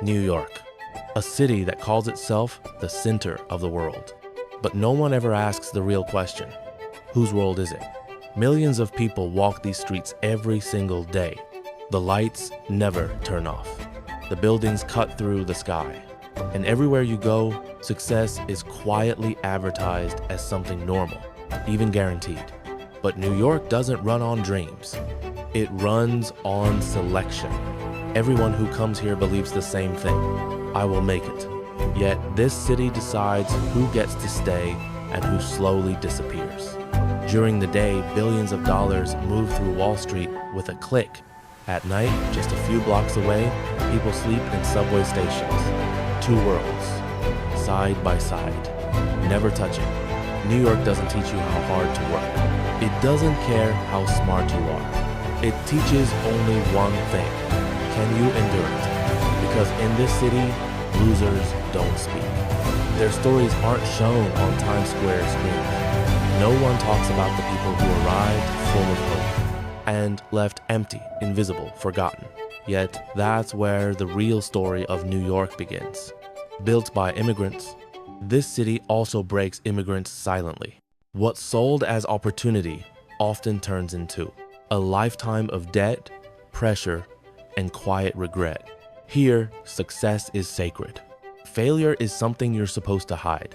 New York, a city that calls itself the center of the world. But no one ever asks the real question: whose world is it? Millions of people walk these streets every single day. The lights never turn off. The buildings cut through the sky. And everywhere you go, success is quietly advertised as something normal, even guaranteed. But New York doesn't run on dreams. It runs on selection. Everyone who comes here believes the same thing: I will make it. Yet this city decides who gets to stay and who slowly disappears. During the day, billions of dollars move through Wall Street with a click. At night, just a few blocks away, people sleep in subway stations. Two worlds, side by side, never touching. New York doesn't teach you how hard to work. It doesn't care how smart you are. It teaches only one thing: can you endure it? Because in this city, losers don't speak. Their stories aren't shown on Times Square screens. No one talks about the people who arrived full of hope and left empty, invisible, forgotten. Yet that's where the real story of New York begins. Built by immigrants, this city also breaks immigrants silently. What's sold as opportunity often turns into a lifetime of debt, pressure, and quiet regret. Here, success is sacred. Failure is something you're supposed to hide.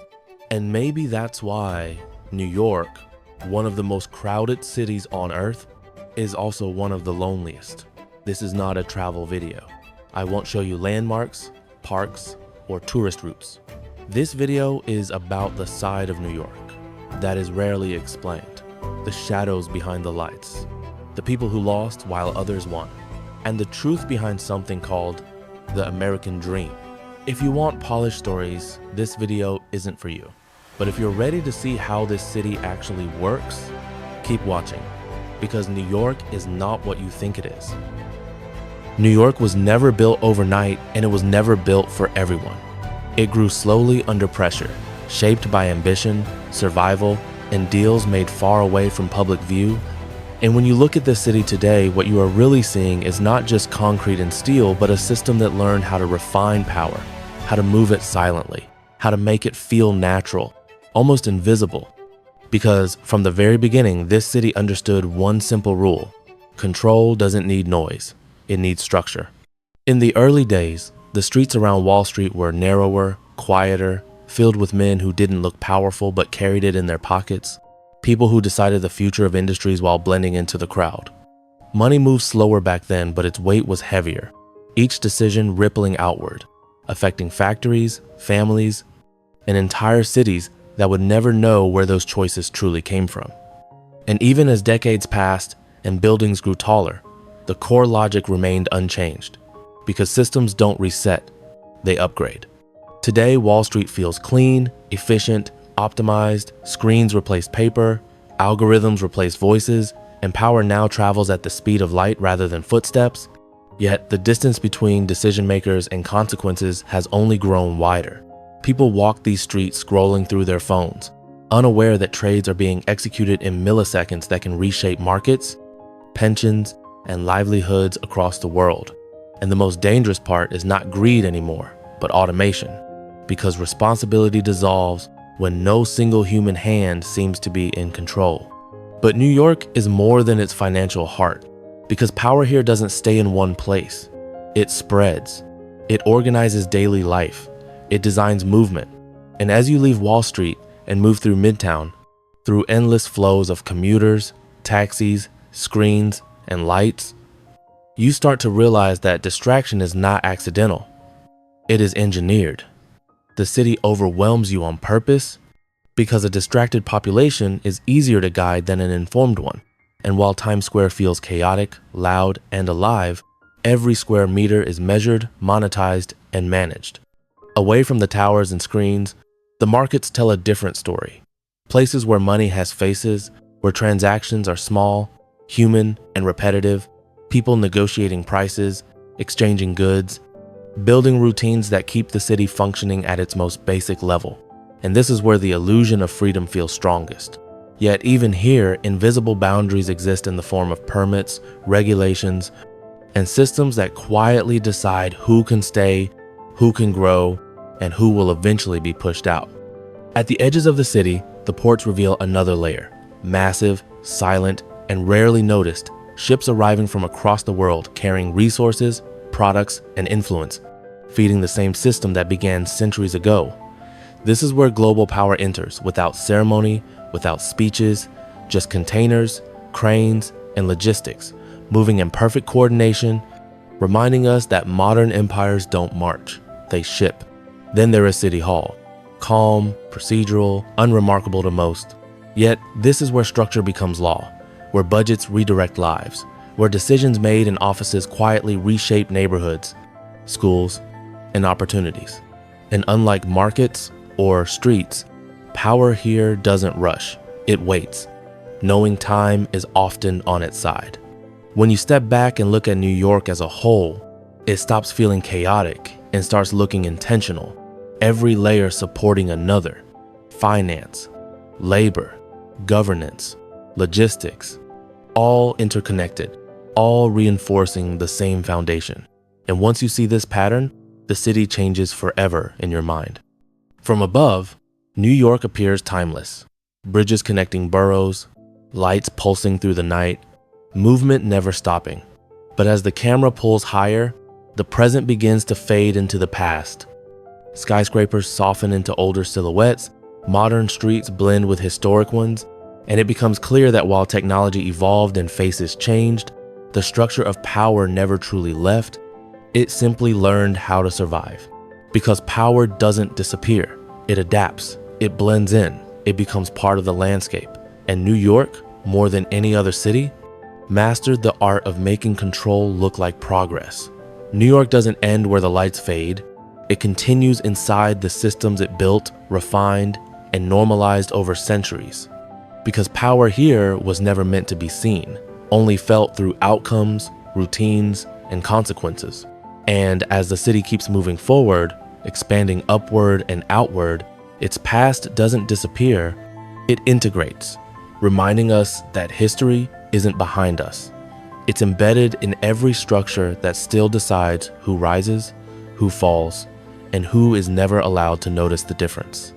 And maybe that's why New York, one of the most crowded cities on earth, is also one of the loneliest. This is not a travel video. I won't show you landmarks, parks, or tourist routes. This video is about the side of New York that is rarely explained: the shadows behind the lights, the people who lost while others won, and the truth behind something called the American dream. If you want polished stories, this video isn't for you. But if you're ready to see how this city actually works, keep watching, because New York is not what you think it is. New York was never built overnight, and it was never built for everyone. It grew slowly under pressure, shaped by ambition, survival, and deals made far away from public view. And when you look at this city today, what you are really seeing is not just concrete and steel, but a system that learned how to refine power, how to move it silently, how to make it feel natural, almost invisible. Because from the very beginning, this city understood one simple rule: control doesn't need noise, it needs structure. In the early days, the streets around Wall Street were narrower, quieter, filled with men who didn't look powerful but carried it in their pockets. People who decided the future of industries while blending into the crowd. Money moved slower back then, but its weight was heavier, each decision rippling outward, affecting factories, families, and entire cities that would never know where those choices truly came from. And even as decades passed and buildings grew taller, the core logic remained unchanged, because systems don't reset, they upgrade. Today, Wall Street feels clean, efficient, optimized. Screens replace paper, algorithms replace voices, and power now travels at the speed of light rather than footsteps. Yet the distance between decision makers and consequences has only grown wider. People walk these streets scrolling through their phones, unaware that trades are being executed in milliseconds that can reshape markets, pensions, and livelihoods across the world. And the most dangerous part is not greed anymore, but automation, because responsibility dissolves when no single human hand seems to be in control. But New York is more than its financial heart, because power here doesn't stay in one place. It spreads. It organizes daily life. It designs movement. And as you leave Wall Street and move through Midtown, through endless flows of commuters, taxis, screens, and lights, you start to realize that distraction is not accidental. It is engineered. The city overwhelms you on purpose, because a distracted population is easier to guide than an informed one. And while Times Square feels chaotic, loud, and alive, every square meter is measured, monetized, and managed. Away from the towers and screens, the markets tell a different story. Places where money has faces, where transactions are small, human, and repetitive, people negotiating prices, exchanging goods, building routines that keep the city functioning at its most basic level. And this is where the illusion of freedom feels strongest. Yet even here, invisible boundaries exist in the form of permits, regulations, and systems that quietly decide who can stay who can grow, and who will eventually be pushed out. At the edges of the city, the ports reveal another layer, massive, silent, and rarely noticed, ships arriving from across the world carrying resources, products, and influence, feeding the same system that began centuries ago. This is where global power enters, without ceremony, without speeches, just containers, cranes, and logistics, moving in perfect coordination, reminding us that modern empires don't march, they ship. Then there is City Hall, calm, procedural, unremarkable to most. Yet, this is where structure becomes law, where budgets redirect lives, where decisions made in offices quietly reshape neighborhoods, schools, and opportunities. And unlike markets or streets, power here doesn't rush, it waits, knowing time is often on its side. When you step back and look at New York as a whole, it stops feeling chaotic and starts looking intentional, every layer supporting another: finance, labor, governance, logistics, all interconnected, all reinforcing the same foundation. And once you see this pattern, the city changes forever in your mind. From above, New York appears timeless. Bridges connecting boroughs, lights pulsing through the night, movement never stopping. But as the camera pulls higher, the present begins to fade into the past. Skyscrapers soften into older silhouettes, modern streets blend with historic ones, and it becomes clear that while technology evolved and faces changed, the structure of power never truly left. It simply learned how to survive. Because power doesn't disappear, it adapts, it blends in, it becomes part of the landscape. And New York, more than any other city, mastered the art of making control look like progress. New York doesn't end where the lights fade. It continues inside the systems it built, refined, and normalized over centuries. Because power here was never meant to be seen, only felt through outcomes, routines, and consequences. And as the city keeps moving forward, expanding upward and outward, its past doesn't disappear, it integrates, reminding us that history isn't behind us. It's embedded in every structure that still decides who rises, who falls, and who is never allowed to notice the difference.